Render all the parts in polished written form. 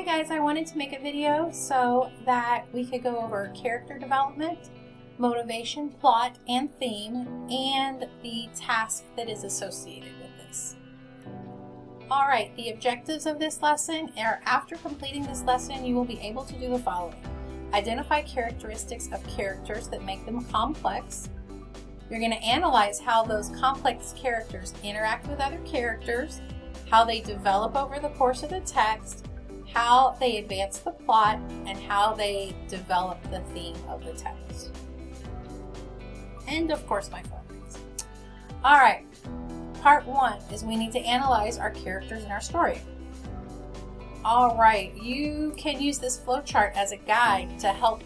Hi guys, I wanted to make a video so that we could go over character development, motivation, plot, and theme, and the task that is associated with this. Alright, the objectives of this lesson are after completing this lesson, you will be able to do the following. Identify characteristics of characters that make them complex. You're going to analyze how those complex characters interact with other characters, how they develop over the course of the text, how they advance the plot, and how they develop the theme of the text. And of course my findings. Alright, part 1 is we need to analyze our characters in our story. Alright, you can use this flowchart as a guide to help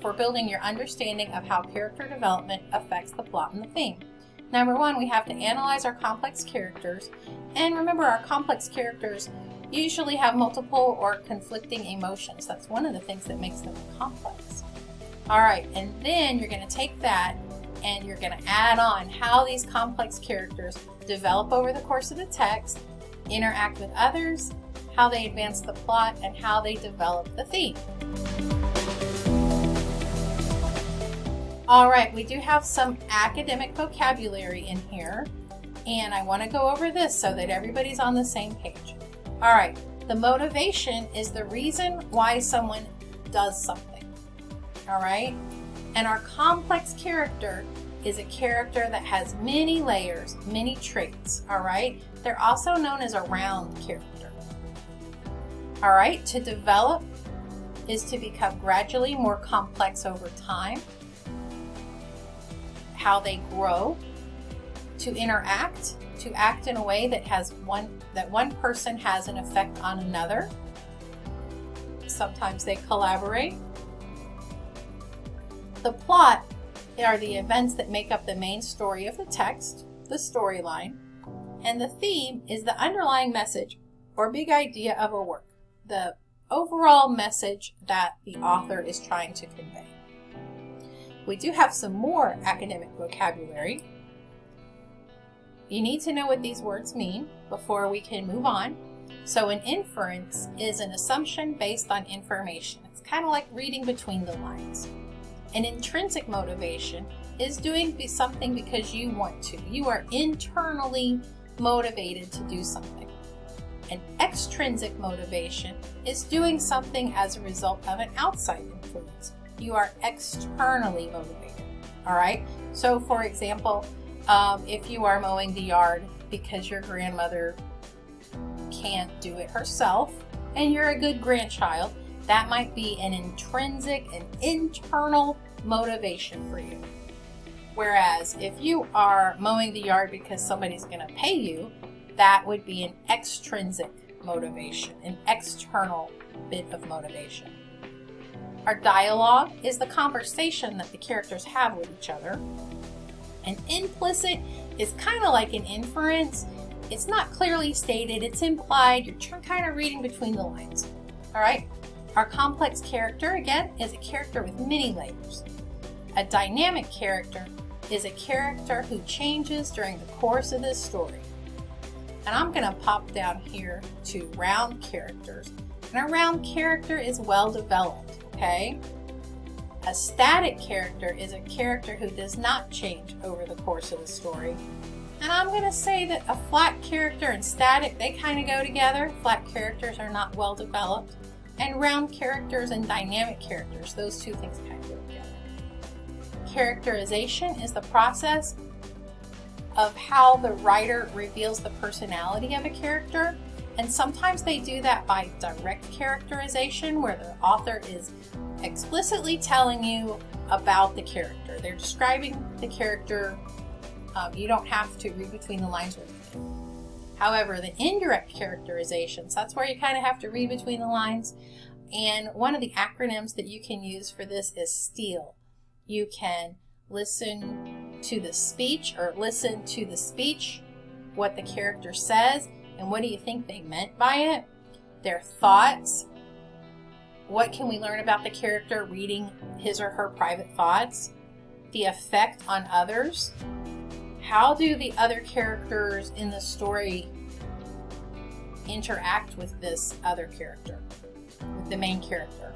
for building your understanding of how character development affects the plot and the theme. Number 1, we have to analyze our complex characters. And remember, our complex characters usually have multiple or conflicting emotions. That's one of the things that makes them complex. Alright, and then you're going to take that and you're going to add on how these complex characters develop over the course of the text, interact with others, how they advance the plot, and how they develop the theme. Alright, we do have some academic vocabulary in here, and I want to go over this so that everybody's on the same page. Alright, the motivation is the reason why someone does something. Alright, and our complex character is a character that has many layers, many traits. Alright, they're also known as a round character. Alright, to develop is to become gradually more complex over time. How they grow, to interact, to act in a way that one person has an effect on another. Sometimes they collaborate. The plot are the events that make up the main story of the text, the storyline, and the theme is the underlying message or big idea of a work, the overall message that the author is trying to convey. We do have some more academic vocabulary. You need to know what these words mean before we can move on. So an inference is an assumption based on information. It's kind of like reading between the lines. An intrinsic motivation is doing something because you want to. You are internally motivated to do something. An extrinsic motivation is doing something as a result of an outside influence. You are externally motivated. Alright, so for example, if you are mowing the yard because your grandmother can't do it herself and you're a good grandchild, that might be an intrinsic and internal motivation for you. Whereas if you are mowing the yard because somebody's going to pay you, that would be an extrinsic motivation, an external bit of motivation. Our dialogue is the conversation that the characters have with each other. An implicit is kind of like an inference. It's not clearly stated, it's implied. You're kind of reading between the lines. Alright? Our complex character, again, is a character with many layers. A dynamic character is a character who changes during the course of this story. And I'm going to pop down here to round characters. And a round character is well developed. Okay? A static character is a character who does not change over the course of the story. And I'm going to say that a flat character and static, they kind of go together. Flat characters are not well developed. And round characters and dynamic characters, those two things kind of go together. Characterization is the process of how the writer reveals the personality of a character. And sometimes they do that by direct characterization, where the author is explicitly telling you about the character. They're describing the character. You don't have to read between the lines with it. However, the indirect characterizations, that's where you kind of have to read between the lines. And one of the acronyms that you can use for this is STEAL. You can listen to the speech, what the character says, and what do you think they meant by it? Their thoughts. What can we learn about the character reading his or her private thoughts? The effect on others. How do the other characters in the story interact with this other character, with the main character.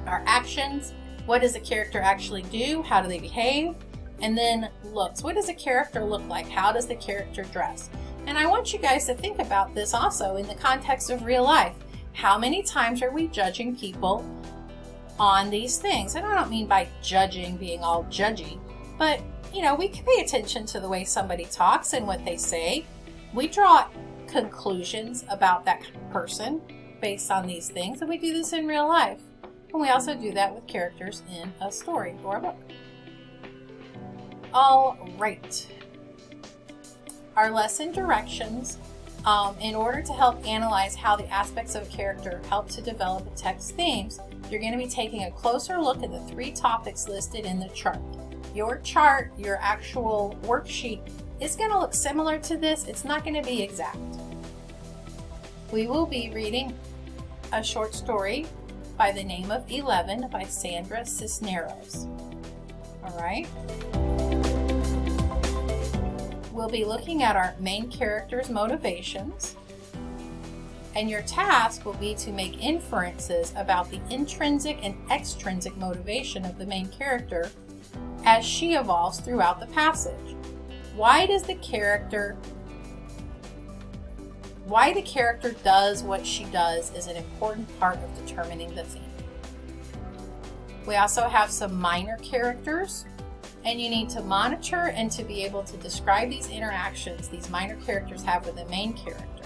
Our actions, what does a character actually do? How do they behave? And then looks, what does a character look like? How does the character dress? And I want you guys to think about this also in the context of real life. How many times are we judging people on these things? And I don't mean by judging, being all judgy, but you know, we can pay attention to the way somebody talks and what they say. We draw conclusions about that person based on these things, and we do this in real life. And we also do that with characters in a story or a book. All right. Our lesson directions, in order to help analyze how the aspects of a character help to develop a text themes, you're going to be taking a closer look at the 3 topics listed in the chart. Your chart, your actual worksheet, is going to look similar to this. It's not going to be exact. We will be reading a short story by the name of 11 by Sandra Cisneros. All right. We'll be looking at our main character's motivations, and your task will be to make inferences about the intrinsic and extrinsic motivation of the main character as she evolves throughout the passage. Why the character does what she does is an important part of determining the theme. We also have some minor characters, and you need to monitor and to be able to describe these interactions these minor characters have with the main character.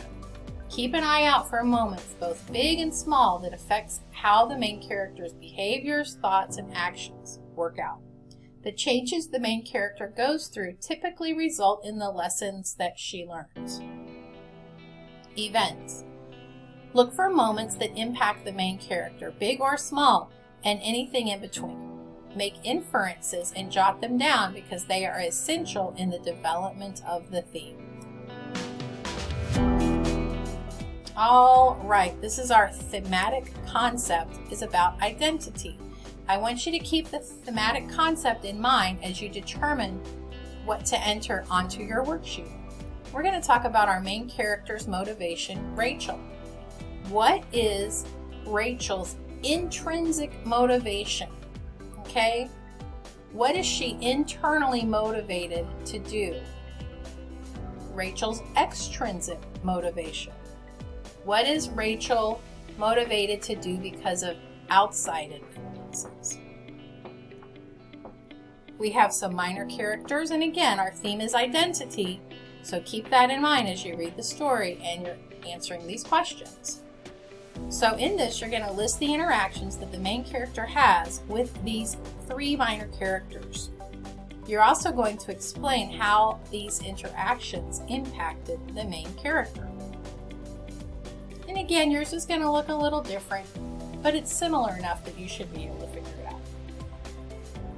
Keep an eye out for moments, both big and small, that affects how the main character's behaviors, thoughts, and actions work out. The changes the main character goes through typically result in the lessons that she learns. Events. Look for moments that impact the main character, big or small, and anything in between. Make inferences and jot them down because they are essential in the development of the theme. All right, this is our thematic concept, is about identity. I want you to keep the thematic concept in mind as you determine what to enter onto your worksheet. We're going to talk about our main character's motivation, Rachel. What is Rachel's intrinsic motivation? Okay? What is she internally motivated to do? Rachel's extrinsic motivation. What is Rachel motivated to do because of outside influences? We have some minor characters, and again, our theme is identity, so keep that in mind as you read the story and you're answering these questions. So in this, you're going to list the interactions that the main character has with these 3 minor characters. You're also going to explain how these interactions impacted the main character. And again, yours is going to look a little different, but it's similar enough that you should be able to figure it out.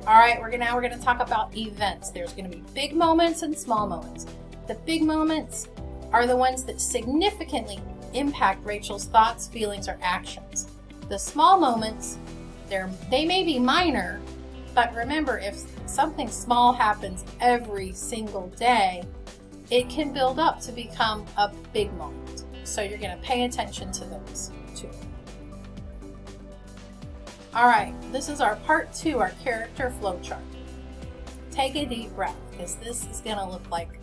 All right, we're going to talk about events. There's going to be big moments and small moments. The big moments are the ones that significantly impact Rachel's thoughts, feelings, or actions. The small moments, they may be minor, but remember, if something small happens every single day, it can build up to become a big moment. So you're going to pay attention to those too. All right, this is our part 2, our character flowchart. Take a deep breath, because this is going to look like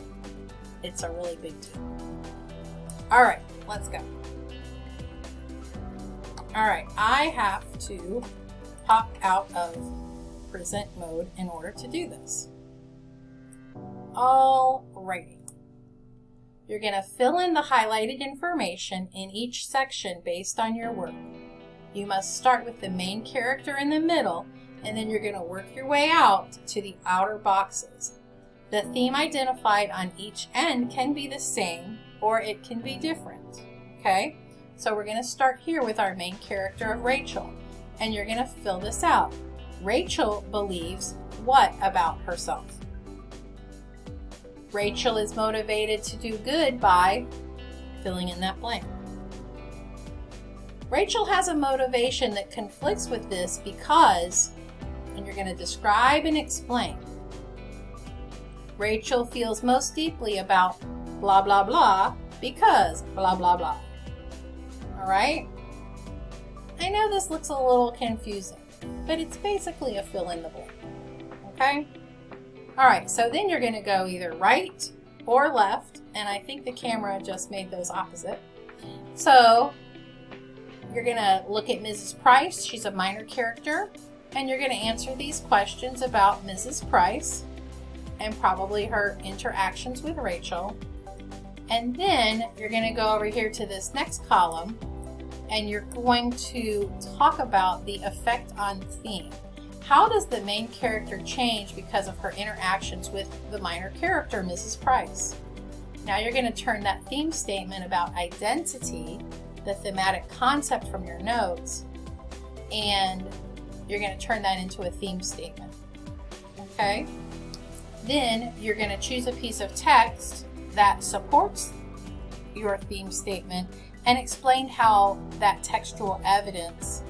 it's a really big deal. All right, let's go. All right, I have to pop out of present mode in order to do this. All righty. You're going to fill in the highlighted information in each section based on your work. You must start with the main character in the middle, and then you're going to work your way out to the outer boxes. The theme identified on each end can be the same, or it can be different. Okay? So we're going to start here with our main character of Rachel, and you're going to fill this out. Rachel believes what about herself? Rachel is motivated to do good by filling in that blank. Rachel has a motivation that conflicts with this because, and you're going to describe and explain. Rachel feels most deeply about blah, blah, blah because blah, blah, blah. All right? I know this looks a little confusing, but it's basically a fill in the blank. Okay? All right, so then you're going to go either right or left, and I think the camera just made those opposite. So you're going to look at Mrs. Price. She's a minor character, and you're going to answer these questions about Mrs. Price and probably her interactions with Rachel. And then you're going to go over here to this next column, and you're going to talk about the effect on theme. How does the main character change because of her interactions with the minor character, Mrs. Price? Now you're going to turn that theme statement about identity, the thematic concept from your notes, and you're going to turn that into a theme statement. Okay? Then you're going to choose a piece of text that supports your theme statement and explain how that textual evidence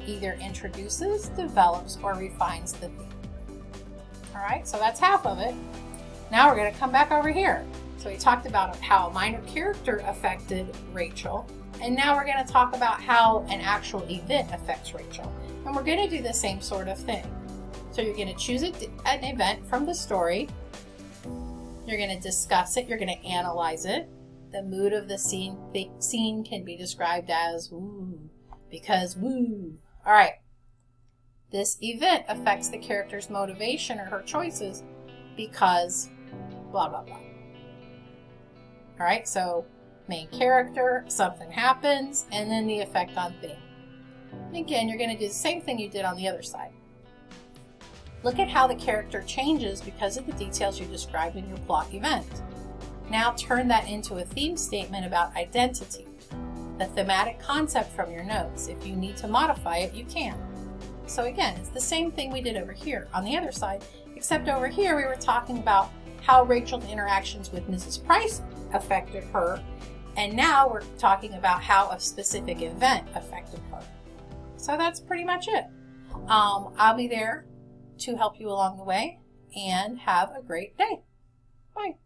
either introduces, develops, or refines the theme. All right, so that's half of it. Now we're going to come back over here. So we talked about how a minor character affected Rachel, and now we're going to talk about how an actual event affects Rachel. And we're going to do the same sort of thing. So you're going to choose an event from the story. You're going to discuss it. You're going to analyze it. The mood of the scene can be described as woo, because woo. All right. This event affects the character's motivation or her choices because blah, blah, blah. All right, so main character, something happens, and then the effect on theme. And again, you're going to do the same thing you did on the other side. Look at how the character changes because of the details you described in your plot event. Now turn that into a theme statement about identity, the thematic concept from your notes. If you need to modify it, you can. So again, it's the same thing we did over here on the other side, except over here we were talking about how Rachel's interactions with Mrs. Price affected her, and now we're talking about how a specific event affected her. So that's pretty much it. I'll be there to help you along the way, and have a great day. Bye.